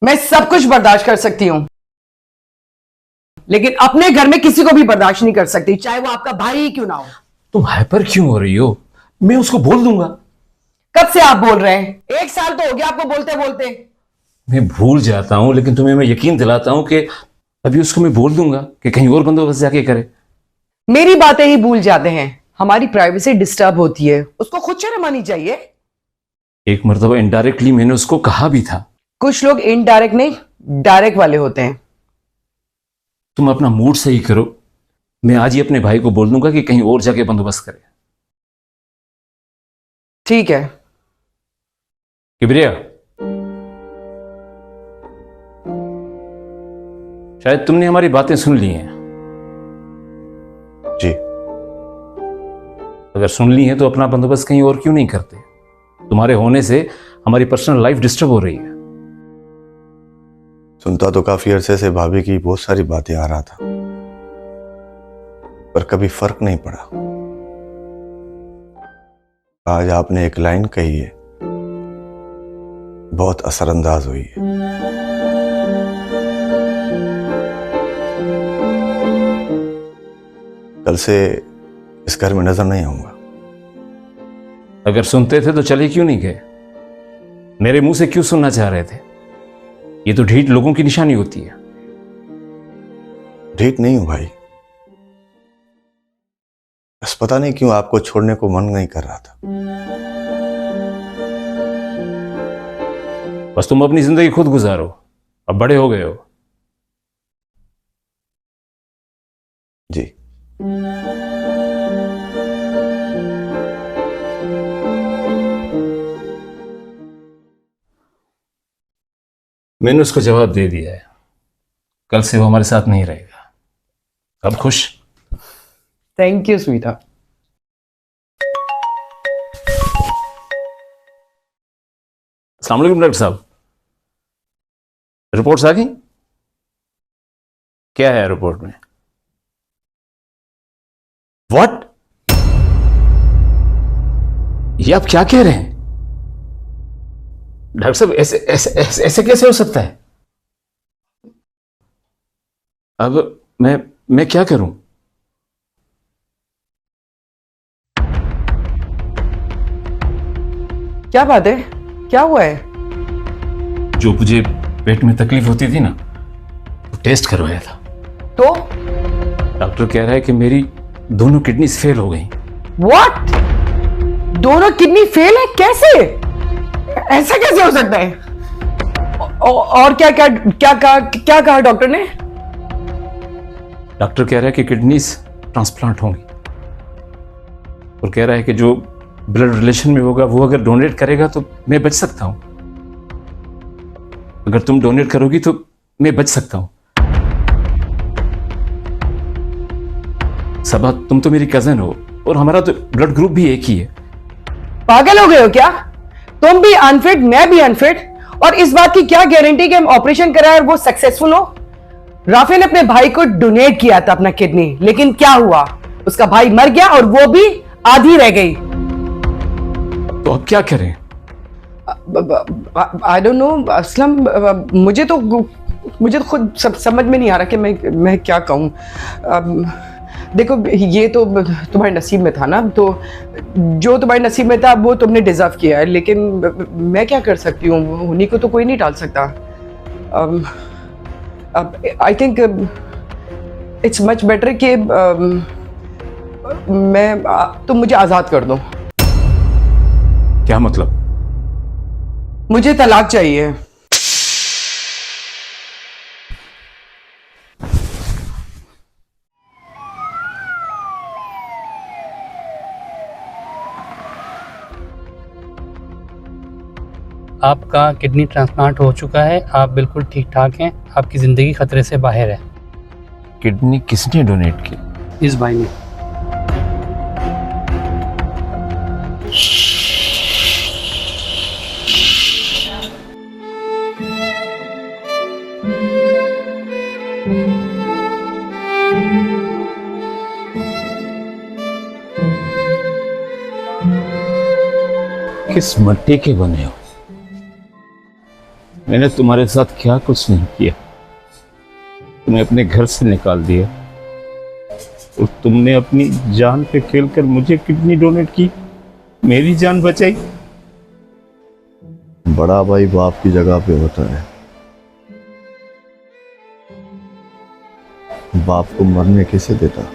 मैं सब कुछ बर्दाश्त कर सकती हूं, लेकिन अपने घर में किसी को भी बर्दाश्त नहीं कर सकती, चाहे वो आपका भाई ही क्यों ना हो। तुम हाइपर क्यों हो रही हो? मैं उसको बोल दूंगा। कब से आप बोल रहे हैं? 1 साल तो हो गया आपको बोलते बोलते। मैं भूल जाता हूं, लेकिन तुम्हें मैं यकीन दिलाता हूं कि अभी उसको मैं बोल दूंगा कि कहीं और बंदोबस्त जाके करे। मेरी बातें ही भूल जाते हैं, हमारी प्राइवेसी डिस्टर्ब होती है, उसको खुद शर्म आनी चाहिए। एक मर्तबा इनडायरेक्टली मैंने उसको कहा भी था। कुछ लोग इनडायरेक्ट नहीं, डायरेक्ट वाले होते हैं। तुम अपना मूड सही करो, मैं आज ही अपने भाई को बोल दूंगा कि कहीं और जाके बंदोबस्त करे। ठीक है। किबरिया, शायद तुमने हमारी बातें सुन ली हैं। जी। अगर सुन ली हैं तो अपना बंदोबस्त कहीं और क्यों नहीं करते? तुम्हारे होने से हमारी पर्सनल लाइफ डिस्टर्ब हो रही है। सुनता तो काफी अरसे से भाभी की बहुत सारी बातें आ रहा था, पर कभी फर्क नहीं पड़ा। आज आपने एक लाइन कही है, बहुत असरअंदाज हुई है। कल से इस घर में नजर नहीं आऊंगा। अगर सुनते थे तो चले क्यों नहीं गए? मेरे मुंह से क्यों सुनना चाह रहे थे? ये तो ढीठ लोगों की निशानी होती है। ढीठ नहीं हूं भाई, बस पता नहीं क्यों आपको छोड़ने को मन नहीं कर रहा था। बस तुम अपनी जिंदगी खुद गुजारो, अब बड़े हो गए हो। जी। मैंने उसको जवाब दे दिया है, कल से वो हमारे साथ नहीं रहेगा। अब खुश? थैंक यू स्वीटा। अस्सलाम वालेकुम डॉक्टर साहब, रिपोर्ट्स आ गई? क्या है रिपोर्ट में? व्हाट? ये आप क्या कह रहे हैं? डॉक्टर साहब ऐसे ऐसे ऐसे, ऐसे कैसे हो सकता है? अब मैं क्या करूं? क्या बात है, क्या हुआ है? जो मुझे पेट में तकलीफ होती थी ना, वो टेस्ट करवाया था। तो डॉक्टर कह रहा है कि मेरी दोनों किडनीज फेल हो गई। व्हाट? दोनों किडनी फेल है? कैसे? ऐसा कैसे हो सकता है? और क्या क्या क्या कहा डॉक्टर ने? डॉक्टर कह रहा है कि किडनीज ट्रांसप्लांट होंगी, और कह रहा है कि जो ब्लड रिलेशन में होगा वो अगर डोनेट करेगा तो मैं बच सकता हूं। अगर तुम डोनेट करोगी तो मैं बच सकता हूं। सबा, तुम तो मेरी कजन हो और हमारा तो ब्लड ग्रुप भी एक ही है। पागल हो गए हो क्या? तुम भी अनफिट, मैं भी अनफिट, और इस बात की क्या गारंटी कि हम ऑपरेशन कराए और वो सक्सेसफुल हो? राफे ने अपने भाई को डोनेट किया था अपना किडनी, लेकिन क्या हुआ? उसका भाई मर गया और वो भी आधी रह गई। तो अब क्या करें? आई डोंट नो असलम, मुझे तो खुद समझ में नहीं आ रहा कि मैं क्या कहूँ। देखो, ये तो तुम्हारे नसीब में था ना, तो जो तुम्हारे नसीब में था वो तुमने डिजर्व किया है, लेकिन मैं क्या कर सकती हूँ? उन्हीं को तो कोई नहीं टाल सकता। I think it's much better कि तुम मुझे आज़ाद कर दो। क्या मतलब? मुझे तलाक चाहिए। आपका किडनी ट्रांसप्लांट हो चुका है, आप बिल्कुल ठीक ठाक हैं, आपकी ज़िंदगी खतरे से बाहर है। किडनी किसने डोनेट की? इस भाई ने। किस मट्टी के बने हो? मैंने तुम्हारे साथ क्या कुछ नहीं किया। तुम्हें अपने घर से निकाल दिया और तुमने अपनी जान पे खेलकर मुझे किडनी डोनेट की, मेरी जान बचाई। बड़ा भाई बाप की जगह पे होता है। बाप को मरने कैसे देता?